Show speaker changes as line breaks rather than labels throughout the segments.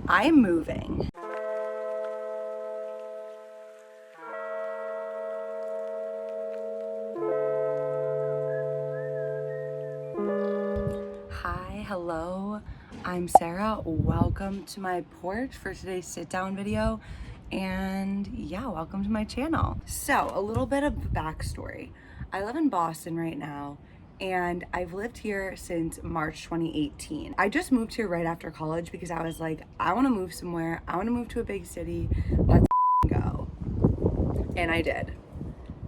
I'm moving. Hi, hello, I'm Sarah. Welcome to my porch for today's sit down video. And yeah, welcome to my channel. So a little bit of backstory. I live in Boston right now and I've lived here since March 2018. I just moved here right after college because I was like, I want to move somewhere. I want to move to a big city. Let's go. And I did.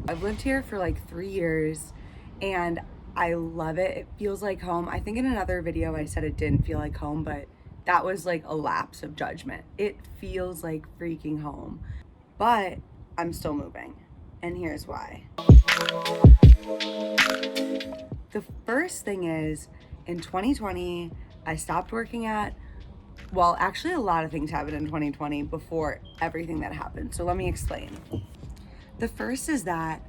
I've lived here for like 3 years and I love it. It feels like home. I think in another video I said it didn't feel like home, but that was like a lapse of judgment. It feels like freaking home, but I'm still moving. And here's why. The first thing is in 2020, I stopped working at, well, actually a lot of things happened in 2020 before everything that happened. So let me explain. The first is that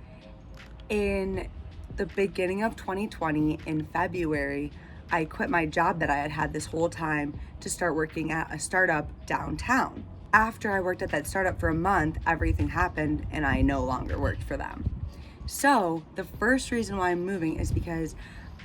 in the beginning of 2020, in February, I quit my job that I had had this whole time to start working at a startup downtown. After I worked at that startup for a month, everything happened and I no longer worked for them. So the first reason why I'm moving is because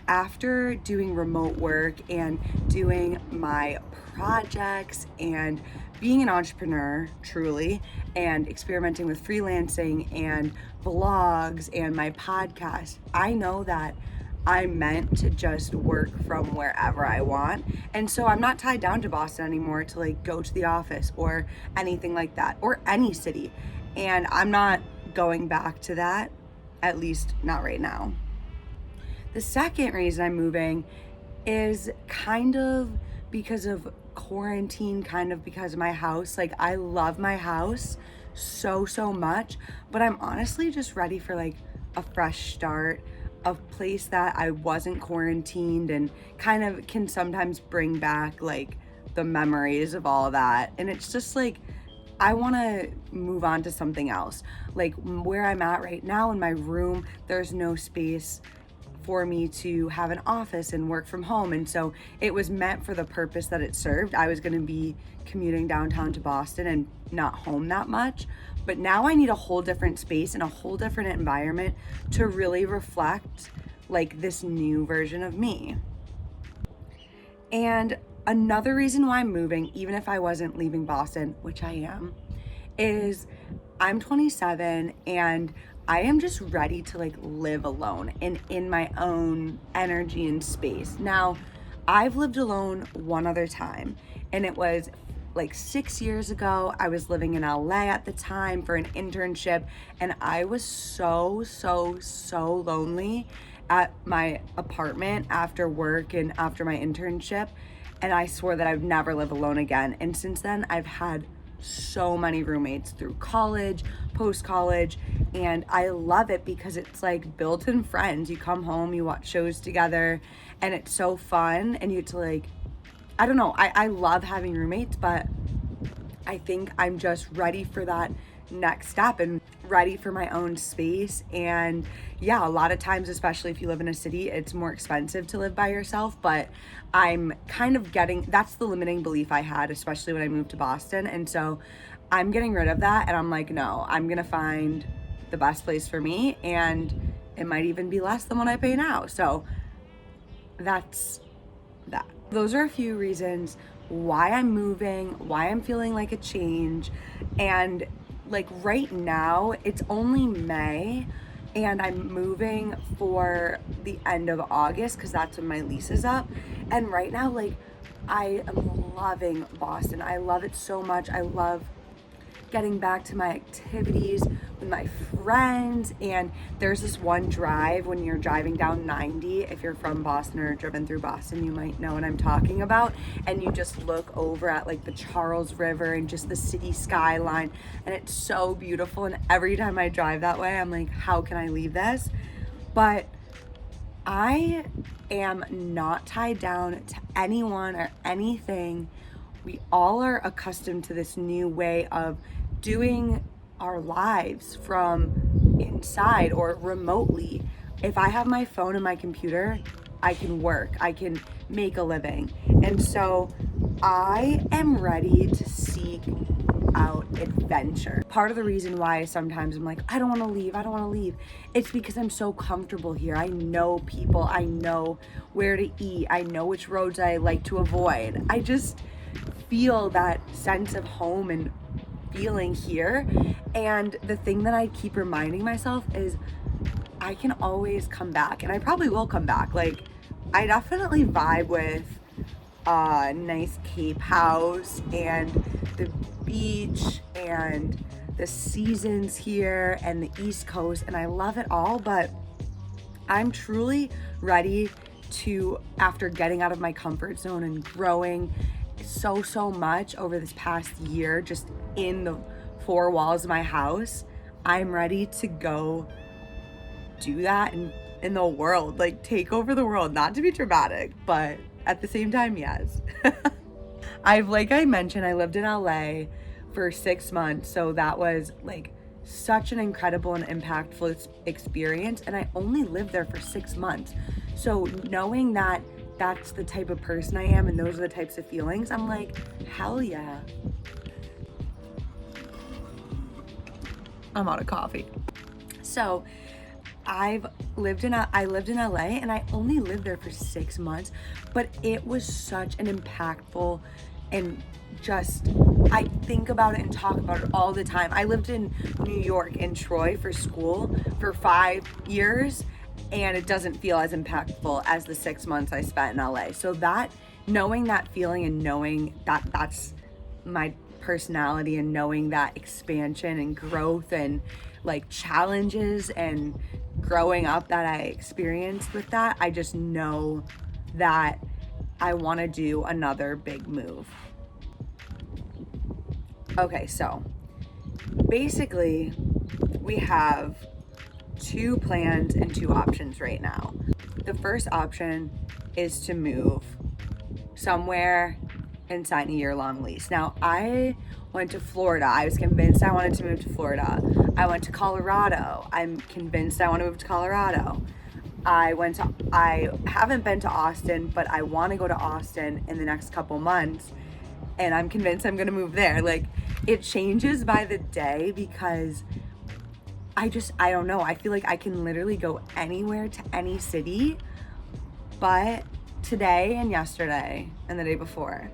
after doing remote work and doing my projects and being an entrepreneur truly and experimenting with freelancing and vlogs and my podcast, I know that I'm meant to just work from wherever I want. And so I'm not tied down to Boston anymore to like go to the office or anything like that, or any city. And I'm not going back to that, at least not right now. The second reason I'm moving is kind of because of quarantine, kind of because of my house. Like, I love my house so much, but I'm honestly just ready for like a fresh start, a place that I wasn't quarantined and kind of can sometimes bring back like the memories of all of that. And it's just like, I want to move on to something else. Like where I'm at right now in my room, there's no space for me to have an office and work from home. And so it was meant for the purpose that it served. I was going to be commuting downtown to Boston and not home that much. But now I need a whole different space and a whole different environment to really reflect like this new version of me. And another reason why I'm moving, even if I wasn't leaving Boston, which I am, is I'm 27 and I am just ready to like live alone and in my own energy and space. Now, I've lived alone one other time, and it was like 6 years ago. I was living in LA at the time for an internship, and I was so lonely at my apartment after work and after my internship. And I swore that I'd never live alone again. And since then, I've had so many roommates through college, post-college, and I love it because it's like built-in friends. You come home, you watch shows together, and it's so fun. And you get to like, I don't know, I love having roommates, but I think I'm just ready for that next step and ready for my own space. And yeah, a lot of times, especially if you live in a city, it's more expensive to live by yourself, but I'm kind of that's the limiting belief I had, especially when I moved to Boston. And so I'm getting rid of that, and I'm like, no, I'm gonna find the best place for me, and it might even be less than what I pay now. So that's that. Those are a few reasons why I'm moving, why I'm feeling like a change. And like right now, it's only May, and I'm moving for the end of August because that's when my lease is up. And right now, like, I am loving Boston. I love it so much. I love getting back to my activities with my friends. And there's this one drive when you're driving down 90. If you're from Boston or driven through Boston, you might know what I'm talking about. And you just look over at like the Charles River and just the city skyline, and it's so beautiful. And every time I drive that way, I'm like, how can I leave this? But I am not tied down to anyone or anything. We all are accustomed to this new way of doing our lives from inside or remotely. If I have my phone and my computer, I can work, I can make a living. And so I am ready to seek out adventure. Part of the reason why sometimes I'm like, I don't want to leave, it's because I'm so comfortable here. I know people, I know where to eat, I know which roads I like to avoid. I just feel that sense of home and feeling here. And the thing that I keep reminding myself is I can always come back, and I probably will come back. Like, I definitely vibe with a nice Cape house and the beach and the seasons here and the East Coast, and I love it all. But I'm truly ready to, after getting out of my comfort zone and growing so much over this past year just in the four walls of my house, I'm ready to go do that in the world, like take over the world. Not to be dramatic, but at the same time, yes. Like I mentioned, I lived in LA for 6 months, so that was like such an incredible and impactful experience, and I only lived there for 6 months. So knowing that that's the type of person I am and those are the types of feelings, I'm like, hell yeah. I'm out of coffee. So I lived in LA, and I only lived there for 6 months, but it was such an impactful, and just, I think about it and talk about it all the time. I lived in New York in Troy for school for 5 years, and it doesn't feel as impactful as the 6 months I spent in LA. So that, knowing that feeling and knowing that that's my personality, and knowing that expansion and growth and like challenges and growing up that I experienced with that, I just know that I want to do another big move. Okay, so basically we have 2 plans and 2 options right now. The first option is to move somewhere and sign a year-long lease. Now, I went to Florida. I was convinced I wanted to move to Florida. I went to Colorado. I'm convinced I want to move to Colorado. I haven't been to Austin, but I want to go to Austin in the next couple months, and I'm convinced I'm going to move there. Like, it changes by the day because I don't know. I feel like I can literally go anywhere to any city, but today and yesterday and the day before,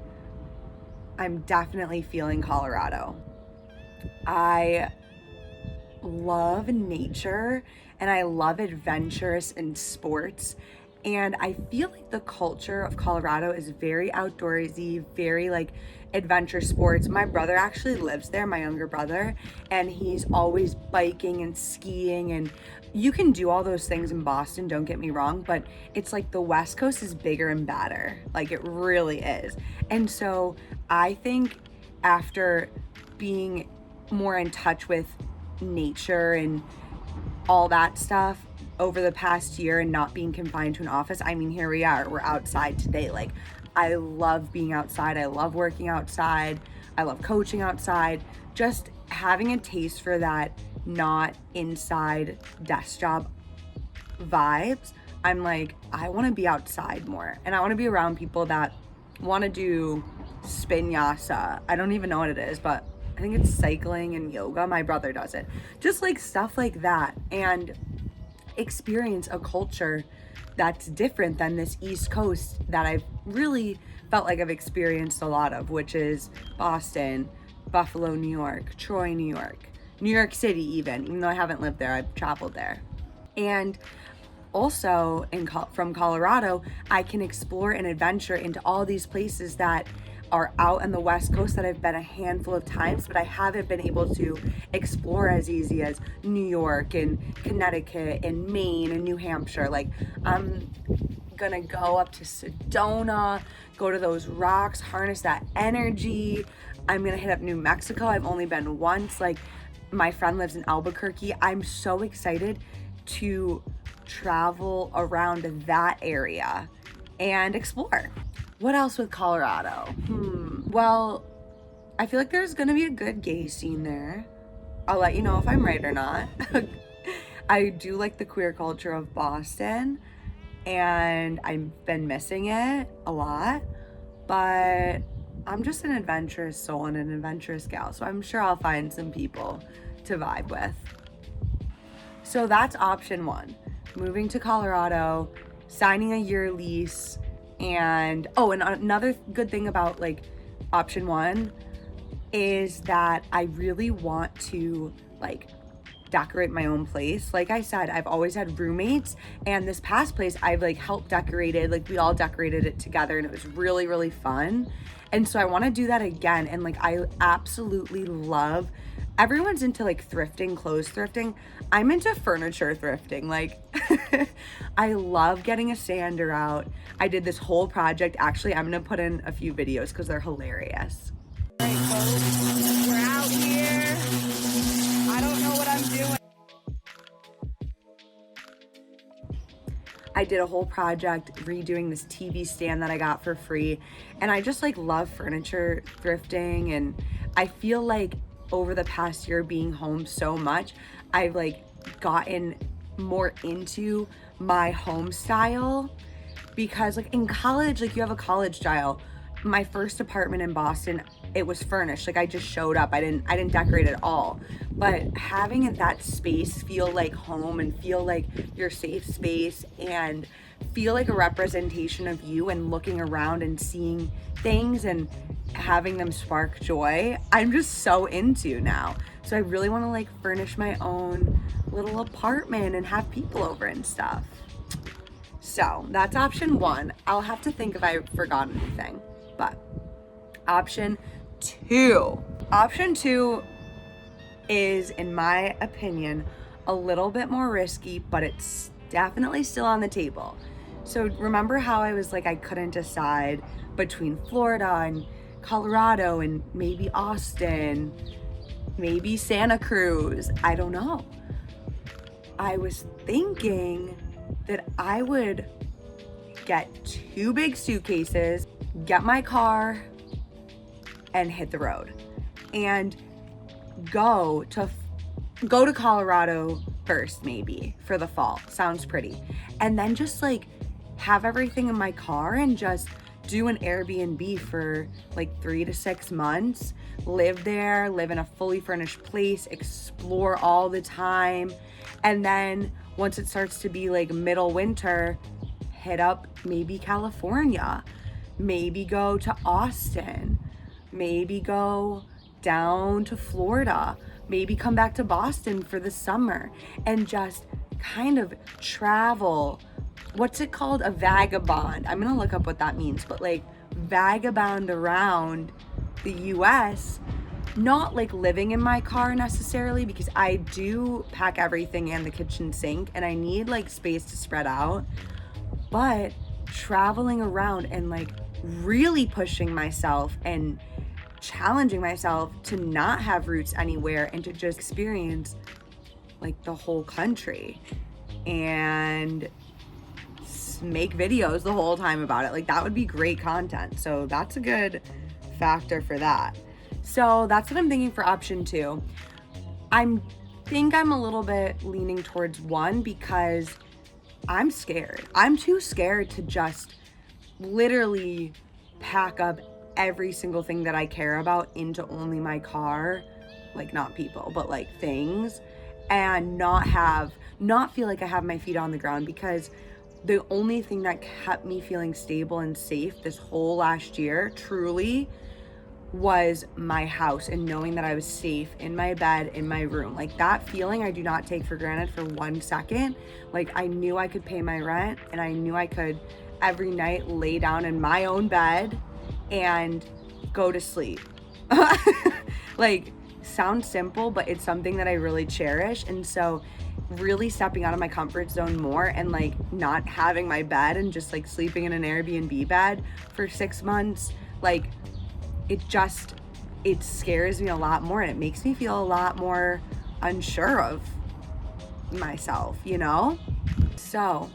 I'm definitely feeling Colorado. I love nature and I love adventures and sports, and I feel like the culture of Colorado is very outdoorsy, very like adventure sports. My brother actually lives there, my younger brother, and he's always biking and skiing, and you can do all those things in Boston, don't get me wrong, but it's like the West Coast is bigger and badder. Like, it really is. And so I think after being more in touch with nature and all that stuff over the past year and not being confined to an office, I mean, here we are, we're outside today. Like, I love being outside. I love working outside. I love coaching outside. Just having a taste for that not inside desk job vibes. I'm like, I want to be outside more, and I want to be around people that want to do spinyasa. I don't even know what it is, but I think it's cycling and yoga. My brother does it. Just like stuff like that, and experience a culture that's different than this East Coast that I've really felt like I've experienced a lot of, which is Boston, Buffalo, New York, Troy, New York City, even though I haven't lived there, I've traveled there. And also from Colorado, I can explore and adventure into all these places that are out on the West Coast that I've been a handful of times, but I haven't been able to explore as easy as New York and Connecticut and Maine and New Hampshire. Like, I'm gonna go up to Sedona, go to those rocks, harness that energy. I'm gonna hit up New Mexico. I've only been once. Like, my friend lives in Albuquerque. I'm so excited to travel around that area and explore. What else with Colorado? Well, I feel like there's gonna be a good gay scene there. I'll let you know if I'm right or not. I do like the queer culture of Boston, and I've been missing it a lot. but I'm just an adventurous soul and an adventurous gal, so I'm sure I'll find some people to vibe with. So that's option one, moving to Colorado, signing a year lease, and another good thing about like option one is that I really want to like decorate my own place. Like I said, I've always had roommates, and this past place I've like helped decorated, like we all decorated it together, and it was really, really fun. And so I want to do that again. And like I absolutely love, everyone's into like thrifting, clothes thrifting. I'm into furniture thrifting. Like I love getting a sander out. I did this whole project. Actually, I'm gonna put in a few videos because they're hilarious. All right, folks, we're out here. I don't know what I'm doing. I did a whole project redoing this TV stand that I got for free, and I just like love furniture thrifting. And I feel like over the past year being home so much, I've like gotten more into my home style, because like in college, like you have a college style. My first apartment in Boston, it was furnished. Like I just showed up. I didn't decorate at all. But having that space feel like home and feel like your safe space and feel like a representation of you, and looking around and seeing things and having them spark joy, I'm just so into now. So I really want to like furnish my own little apartment and have people over and stuff. So that's option one. I'll have to think if I forgot anything. But option two is, in my opinion, a little bit more risky, but it's definitely still on the table. So remember how I was like, I couldn't decide between Florida and Colorado and maybe Austin, maybe Santa Cruz, I don't know. I was thinking that I would get 2 big suitcases, get my car, and hit the road, and go to Colorado first, maybe for the fall. Sounds pretty. And then just like have everything in my car and just do an Airbnb for like 3 to 6 months, live there, live in a fully furnished place, explore all the time. And then once it starts to be like middle winter, hit up maybe California, maybe go to Austin, maybe go down to Florida, maybe come back to Boston for the summer, and just kind of travel. What's it called? A vagabond. I'm gonna look up what that means, but like vagabond around the US, not like living in my car necessarily, because I do pack everything and the kitchen sink and I need like space to spread out, but traveling around and like really pushing myself and challenging myself to not have roots anywhere and to just experience like the whole country and make videos the whole time about it. Like that would be great content. So that's a good factor for that. So that's what I'm thinking for option two. I'm a little bit leaning towards one because I'm scared. I'm too scared to just literally pack up every single thing that I care about into only my car, like not people, but like things, and not feel like I have my feet on the ground, because the only thing that kept me feeling stable and safe this whole last year truly was my house and knowing that I was safe in my bed, in my room. Like that feeling I do not take for granted for 1 second. Like I knew I could pay my rent and I knew I could every night lay down in my own bed and go to sleep. Like sounds simple, but it's something that I really cherish. And so really stepping out of my comfort zone more and like not having my bed and just like sleeping in an Airbnb bed for 6 months, like it scares me a lot more, and it makes me feel a lot more unsure of myself, you know? So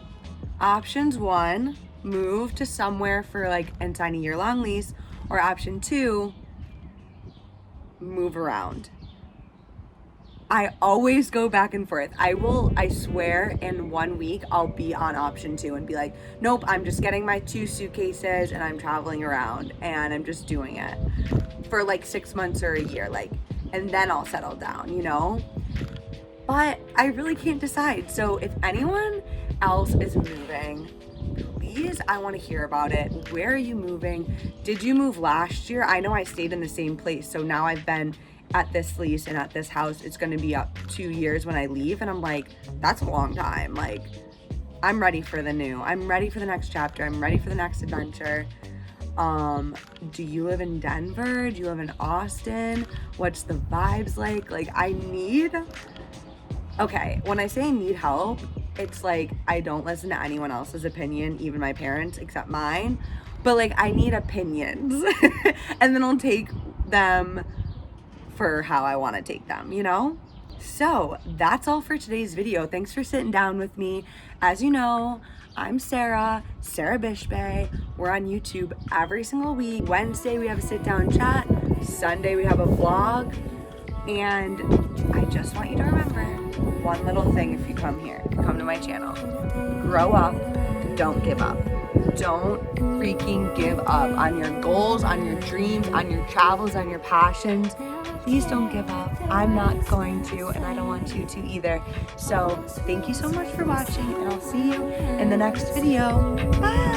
options 1, move to somewhere for like and sign a year-long lease, or option 2, move around. I always go back and forth. I swear in 1 week I'll be on option 2 and be like, nope, I'm just getting my 2 suitcases and I'm traveling around and I'm just doing it for like 6 months or a year, like, and then I'll settle down, you know? But I really can't decide. So if anyone else is moving, please, I want to hear about it. Where are you moving? Did you move last year? I know I stayed in the same place, so now I've been at this lease and at this house. It's going to be up 2 years when I leave, and I'm like, that's a long time. Like, I'm ready for the new. I'm ready for the next chapter. I'm ready for the next adventure. Do you live in Denver? Do you live in Austin? What's the vibes like? Like, okay, when I say I need help, it's like I don't listen to anyone else's opinion, even my parents, except mine. But like, I need opinions. And then I'll take them for how I want to take them, you know? So that's all for today's video. Thanks for sitting down with me. As you know, I'm Sarah Bishbay. We're on YouTube every single week. Wednesday we have a sit down chat. Sunday we have a vlog. And I just want you to remember one little thing if you come here, come to my channel. Grow up, don't give up. Don't freaking give up on your goals, on your dreams, on your travels, on your passions. Please don't give up. I'm not going to, and I don't want you to either. So thank you so much for watching, and I'll see you in the next video. Bye!